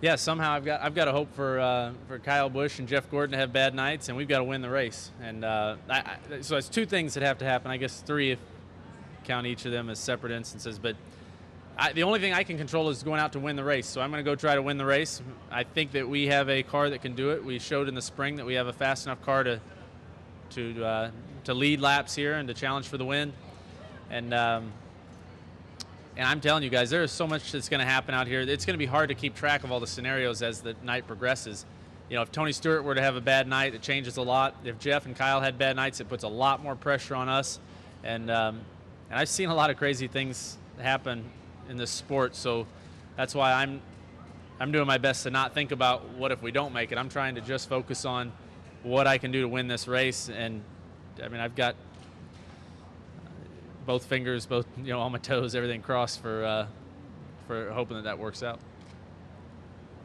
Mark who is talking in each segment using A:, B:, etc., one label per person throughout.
A: Yeah, somehow I've got to hope for Kyle Busch and Jeff Gordon to have bad nights, and we've got to win the race. And so it's two things that have to happen. I guess three if you count each of them as separate instances. But the only thing I can control is going out to win the race. So I'm going to go try to win the race. I think that we have a car that can do it. We showed in the spring that we have a fast enough car to lead laps here and to challenge for the win. And I'm telling you guys, there is so much that's going to happen out here. It's going to be hard to keep track of all the scenarios as the night progresses. You know, if Tony Stewart were to have a bad night, it changes a lot. If Jeff and Kyle had bad nights, it puts a lot more pressure on us. And I've seen a lot of crazy things happen in this sport, so that's why I'm doing my best to not think about what if we don't make it. I'm trying to just focus on what I can do to win this race. And I mean, I've got both fingers, all my toes, everything crossed for hoping that works out.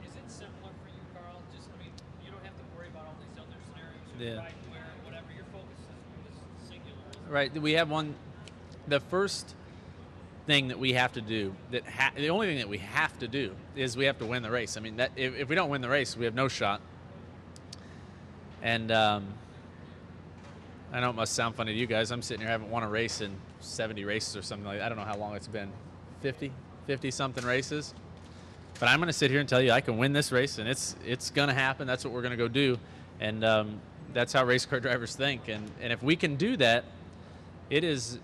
B: Is it simpler for you, Carl? Just, I mean, you don't have to worry about all these other scenarios.
A: Yeah.
B: Right, where whatever your focus is singular.
A: Right. We have one. The first thing that we have to do, the only thing that we have to do is we have to win the race. I mean, that if we don't win the race, we have no shot. And I know it must sound funny to you guys. I'm sitting here, I haven't won a race in 70 races or something like that. I don't know how long it's been, 50 something races. But I'm going to sit here and tell you I can win this race, and it's going to happen. That's what we're going to go do. And that's how race car drivers think. And if we can do that, it is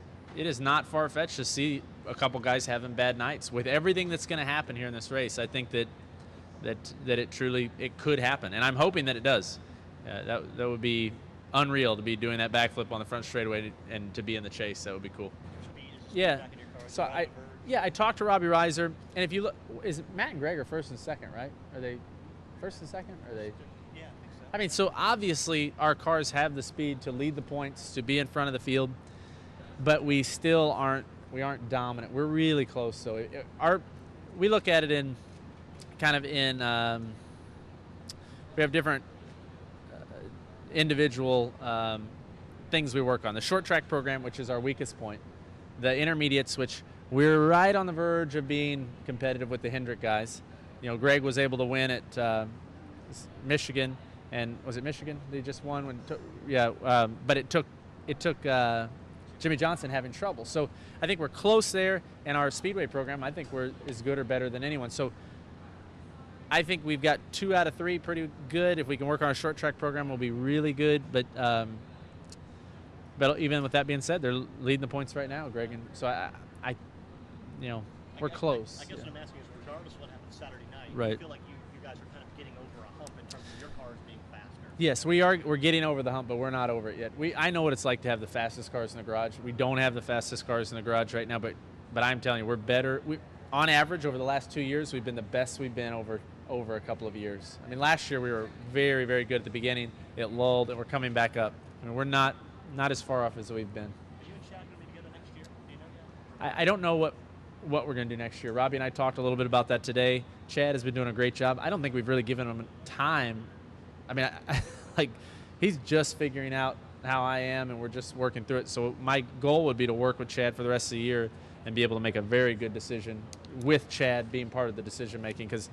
A: not far-fetched to see a couple guys having bad nights. With everything that's going to happen here in this race, I think that it truly could happen. And I'm hoping that it does. That would be unreal to be doing that backflip on the front straightaway and to be in the chase. That would be cool. Yeah. So I talked to Robbie Reiser, and if you look, is Matt and Greg are first and second, right? Are they first and second? Are they?
C: Yeah, I think so.
A: I mean, so obviously our cars have the speed to lead the points, to be in front of the field, but we still aren't dominant. We're really close. So we look at it in kind of in we have different individual things we work on. The short track program, which is our weakest point. The intermediates, which we're right on the verge of being competitive with the Hendrick guys. You know, Greg was able to win at Michigan, and was it Michigan? They just won when, but it took Jimmy Johnson having trouble. So I think we're close there, and our speedway program, I think we're as good or better than anyone. So I think we've got 2 out of 3 pretty good. If we can work on our short track program, we'll be really good. But even with that being said, they're leading the points right now, Greg. And so we're close.
C: I guess what I'm asking is, regardless of what happens Saturday night,
A: right.
C: I feel like you guys are kind of getting over a hump in terms of your cars being faster.
A: Yes, we are. We're getting over the hump, but we're not over it yet. I know what it's like to have the fastest cars in the garage. We don't have the fastest cars in the garage right now, but I'm telling you, we're better. On average, over the last 2 years, we've been the best we've been over a couple of years. I mean, last year we were very, very good at the beginning. It lulled, and we're coming back up. I mean, we're not as far off as we've been.
C: Are you and Chad going to be together next year? Do you know yet?
A: I don't know what we're going to do next year. Robbie and I talked a little bit about that today. Chad has been doing a great job. I don't think we've really given him time. I mean, like, he's just figuring out how I am, and we're just working through it. So my goal would be to work with Chad for the rest of the year and be able to make a very good decision with Chad being part of the decision making, because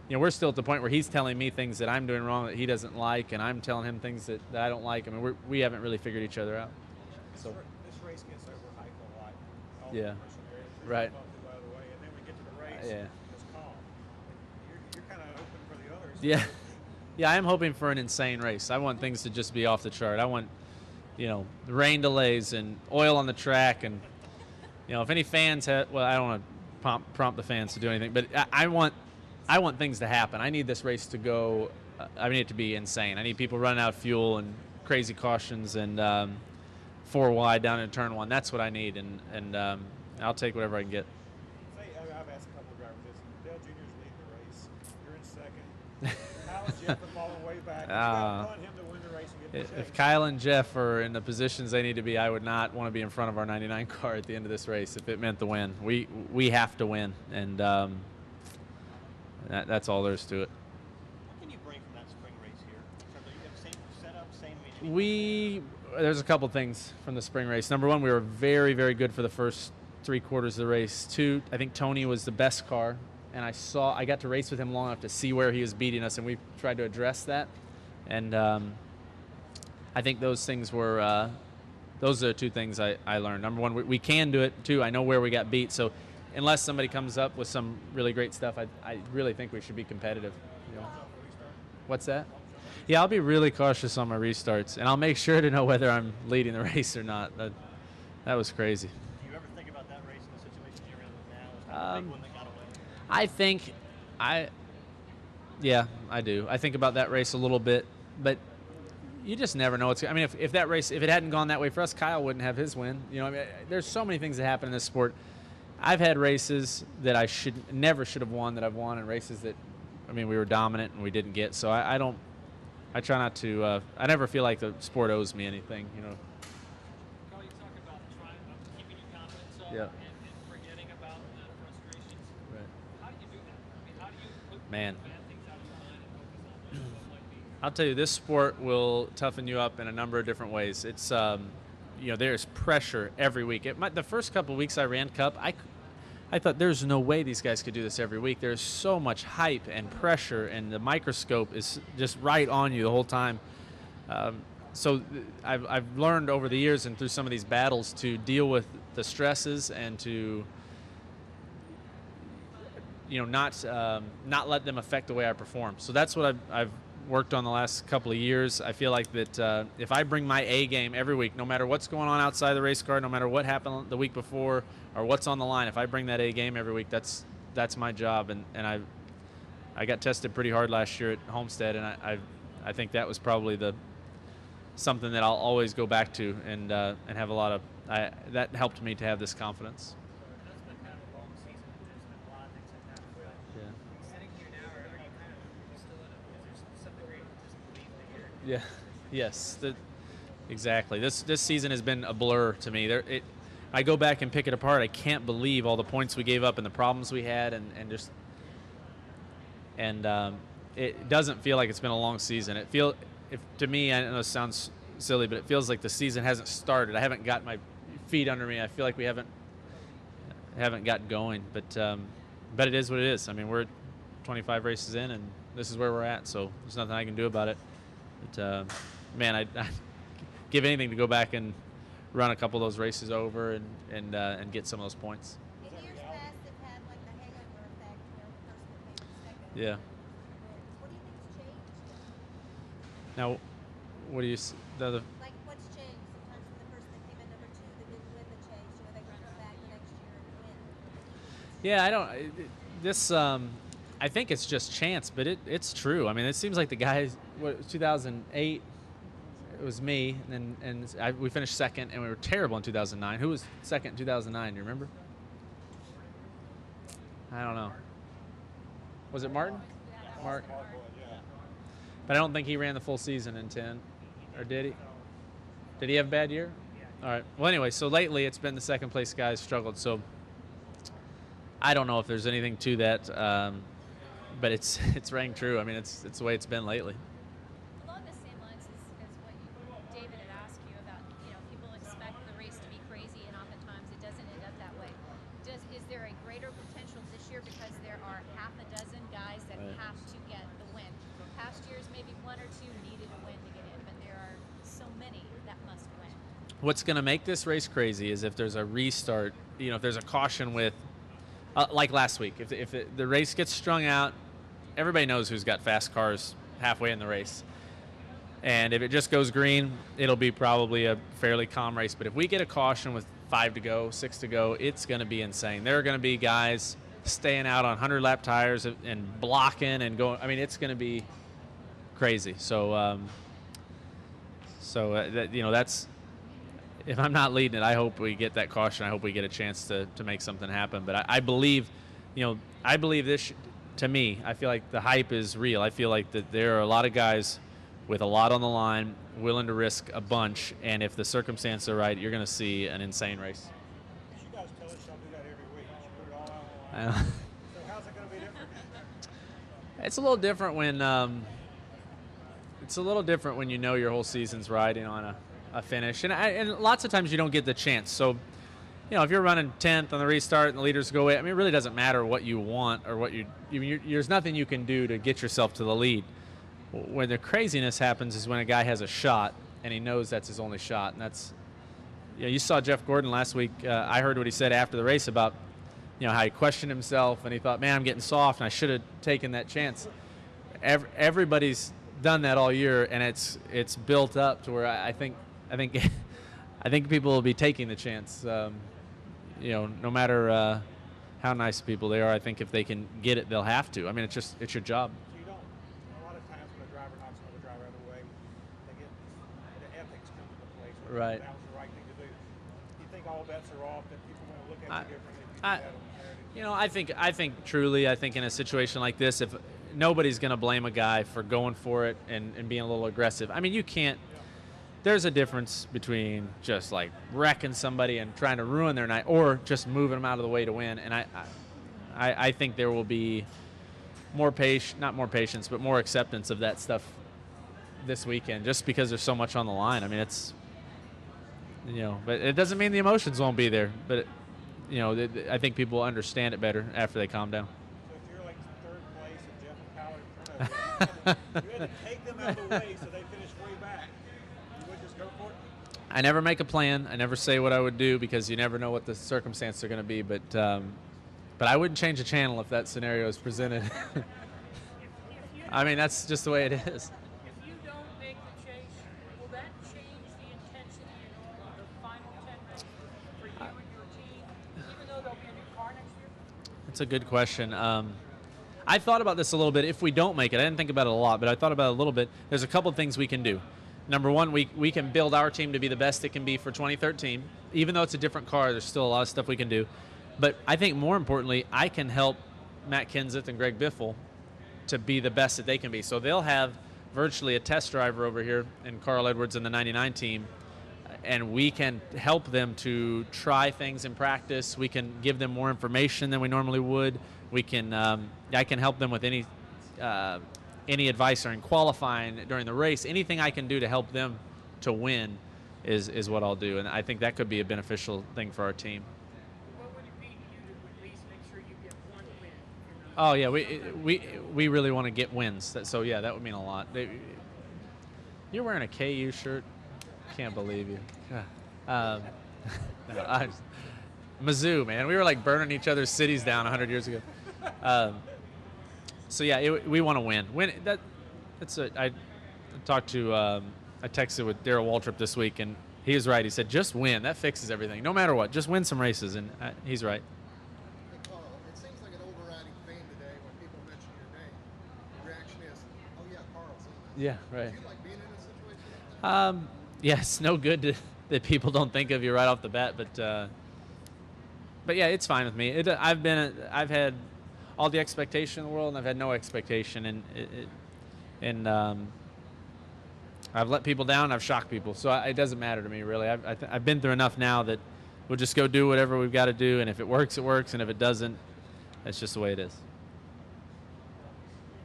A: we're still at the point where he's telling me things that I'm doing wrong that he doesn't like, and I'm telling him things that I don't like. I mean, we haven't really figured each other out. So
D: this race gets overhyped a lot.
A: Yeah. Right.
D: By the way, and then we get to the race.
A: Yeah.
D: It's calm. You're kind of hoping for the others.
A: Yeah. Yeah, I am hoping for an insane race. I want things to just be off the chart. I want, rain delays and oil on the track, and if any fans have, well, I don't want to prompt the fans to do anything, but I want things to happen. I need this race to go. I need it to be insane. I need people running out of fuel and crazy cautions and 4 wide down in turn 1. That's what I need, and I'll take whatever I can get.
D: I've asked a couple of drivers this. Dale Jr.'s leading the race. You're in second. Kyle and Jeff are falling way back. You want him to win the race and get the
A: If Kyle and Jeff are in the positions they need to be, I would not want to be in front of our 99 car at the end of this race if it meant the win. We have to win, and that's all there is to it.
C: What can you bring from that spring race here? You have same setup, same.
A: There's a couple things from the spring race. Number one, we were very, very good for the first 3 quarters of the race. 2, I think Tony was the best car and I got to race with him long enough to see where he was beating us, and we tried to address that. And I think those things were those are the two things I learned. Number one, we can do it. Two, I know where we got beat. So unless somebody comes up with some really great stuff, I really think we should be competitive. You know? What's that? Yeah, I'll be really cautious on my restarts, and I'll make sure to know whether I'm leading the race or not. That was crazy.
C: Do you ever think about that race in the situation you're in now? It's kind of the big one that got away.
A: I think yeah, I do. I think about that race a little bit, but you just never know. I mean, if that race, if it hadn't gone that way for us, Kyle wouldn't have his win. You know, I mean, there's so many things that happen in this sport. I've had races that I never should have won that I've won, and races that, I mean, we were dominant and we didn't get. So I try not to. I never feel like the sport owes me anything. You know.
B: Carl, you talk about keeping your confidence up
A: Yeah.
B: and forgetting about the frustrations.
A: Right.
B: How do you do that? I mean, how do you put
A: Man.
B: bad things out of your mind and focus on what might be?
A: I'll tell you, this sport will toughen you up in a number of different ways. It's, you know, there's pressure every week. The first couple of weeks I ran Cup, I thought there's no way these guys could do this every week. There's so much hype and pressure, and the microscope is just right on you the whole time. So I've learned over the years and through some of these battles to deal with the stresses and to, you know, not let them affect the way I perform. So that's what I've worked on the last couple of years. I feel like that if I bring my A game every week, no matter what's going on outside the race car, no matter what happened the week before or what's on the line, if I bring that A game every week, that's my job. And I got tested pretty hard last year at Homestead, and I think that was probably something that I'll always go back to and have a lot of that helped me to have this confidence.
C: It's been kind of a long season. There's been a lot of things that happened.
A: Yeah.
B: Sitting here now, are you kind of still in is there some degree of just belief that you're
A: Yeah. Yes. Exactly. This season has been a blur to me. I go back and pick it apart. I can't believe all the points we gave up and the problems we had, and it doesn't feel like it's been a long season. To me, I know it sounds silly, but it feels like the season hasn't started. I haven't got my feet under me. I feel like we haven't got going, but it is what it is. I mean, we're 25 races in, and this is where we're at. So there's nothing I can do about it. But man, I'd give anything to go back and run a couple of those races over and get some of those points.
E: In years past, they've had like the hangover effect where the person that came second.
A: Yeah.
E: What do you think's changed?
A: Now, what do you the other?
E: Like, what's changed? Sometimes the person that came in number 2 that didn't win the chase, you know, they can come back the next year and win.
A: Yeah, I don't. This I think it's just chance, but it's true. I mean, it seems like the guys. 2008, it was me, and we finished second, and we were terrible in 2009. Who was second in 2009? Do you remember? I don't know. Was it Martin? Mark. But I don't think he ran the full season in 10, or did he? Did he have a bad year? All right. Well, anyway, so lately it's been the second place guys struggled. So I don't know if there's anything to that, but it's rang true. I mean, it's the way it's been lately.
F: Along the same lines as what David had asked you about, you know, people expect the race to be crazy, and oftentimes it doesn't end up that way. Is there a greater potential this year because there are half a dozen guys that have to get the win? Past years, maybe one or two needed a win to get in, but there are so many that must win.
A: What's going to make this race crazy is if there's a restart, you know, if there's a caution with, like last week, if the race gets strung out, everybody knows who's got fast cars halfway in the race. And if it just goes green, it'll be probably a fairly calm race. But if we get a caution with 5 to go, 6 to go, it's going to be insane. There are going to be guys staying out on 100-lap tires and blocking and going. I mean, it's going to be crazy. So, you know, that's, if I'm not leading it, I hope we get that caution. I hope we get a chance to make something happen. But I believe, you know, this. To me, I feel like the hype is real. I feel like that there are a lot of guys with a lot on the line, willing to risk a bunch, and if the circumstances are right, you're going to see an insane race.
D: You guys tell us y'all do that every week. You put it all out.
A: I know.
D: So how's it going to be different?
A: It's a little different when you know your whole season's riding on a finish, and lots of times you don't get the chance. So if you're running 10th on the restart and the leaders go away, I mean, it really doesn't matter what you want or what there's nothing you can do to get yourself to the lead. When the craziness happens is when a guy has a shot and he knows that's his only shot, and that's, you saw Jeff Gordon last week. I heard what he said after the race about, how he questioned himself and he thought, man, I'm getting soft and I should have taken that chance. Everybody's done that all year, and it's built up to where I think I think people will be taking the chance. No matter how nice people they are, I think if they can get it, they'll have to. I mean, it's your job.
D: So you don't. A lot of times when a driver knocks another driver out of the way, the ethics come into place.
A: Right.
D: That was the right thing to do. You think all bets are off, that people want to look at you differently if you do that on Saturday?
A: I think truly, in a situation like this, if nobody's going to blame a guy for going for it and being a little aggressive. I mean, you can't. There's a difference between just like wrecking somebody and trying to ruin their night, or just moving them out of the way to win. And I think there will be not more patience, but more acceptance of that stuff this weekend, just because there's so much on the line. I mean, it's, but it doesn't mean the emotions won't be there. But I think people will understand it better after they calm down.
D: So if you're like third place and Jeff and Kyle are in front of you, you had to take them out of the way so they finish way back. You would just go for it?
A: I never make a plan. I never say what I would do, because you never know what the circumstances are going to be. But I wouldn't change the channel if that scenario is presented. I mean, that's just the way it is.
B: If you don't make the chase, will that change the intensity of the final 10 races for you and your team, even though there'll be a new car next year?
A: That's a good question. I thought about this a little bit. If we don't make it, I didn't think about it a lot, but I thought about it a little bit. There's a couple things we can do. Number one, we can build our team to be the best it can be for 2013. Even though it's a different car, there's still a lot of stuff we can do. But I think more importantly, I can help Matt Kenseth and Greg Biffle to be the best that they can be. So they'll have virtually a test driver over here in Carl Edwards and the 99 team, and we can help them to try things in practice. We can give them more information than we normally would. We can, I can help them with any advice during qualifying, during the race. Anything I can do to help them to win is what I'll do, and I think that could be a beneficial thing for our team.
B: What would it be to you to at least make sure you get one win?
A: Oh yeah, we really want to get wins. So yeah, that would mean a lot. You're wearing a KU shirt. Can't believe you. Mizzou, man. We were like burning each other's cities down 100 years ago. So yeah, we want to win. I talked to. I texted with Darrell Waltrip this week, and he was right. He said, "Just win. That fixes everything. No matter what, just win some races." And he's right.
G: Hey, Carl, it seems like an overriding theme today when people mention your name. The reaction is, "Oh yeah, Carl's in this."
A: Yeah, right.
G: Do you like being in a situation like that?
A: Yeah, it's no good that people don't think of you right off the bat, but yeah, it's fine with me. I've had all the expectation in the world, and I've had no expectation, and I've let people down. I've shocked people, so it doesn't matter to me really. I've been through enough now that we'll just go do whatever we've got to do, and if it works, it works, and if it doesn't, that's just the way it is.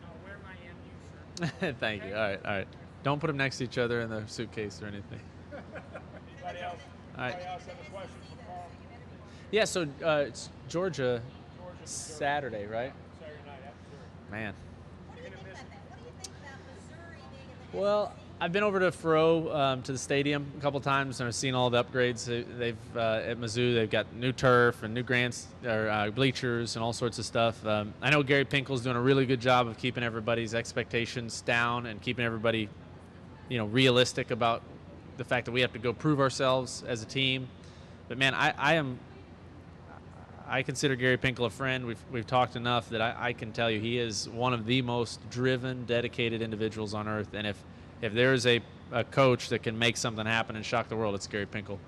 B: I'll wear my MU shirt.
A: Thank you. All right. Don't put them next to each other in the suitcase or anything.
D: Anybody else?
A: All right.
D: Anybody else have a question for Carl?
A: Yeah, so it's Georgia Saturday, right?
D: Saturday night after.
A: Man.
E: What do you think about that? What do you think about Missouri being in the
A: Well, I've been over to Faroe, to the stadium a couple times, and I've seen all the upgrades. They've at Mizzou, they've got new turf and new bleachers and all sorts of stuff. I know Gary Pinkel's doing a really good job of keeping everybody's expectations down and keeping everybody, realistic about the fact that we have to go prove ourselves as a team. But man, I consider Gary Pinkel a friend. We've talked enough that I can tell you he is one of the most driven, dedicated individuals on earth. And if there's a coach that can make something happen and shock the world, it's Gary Pinkel.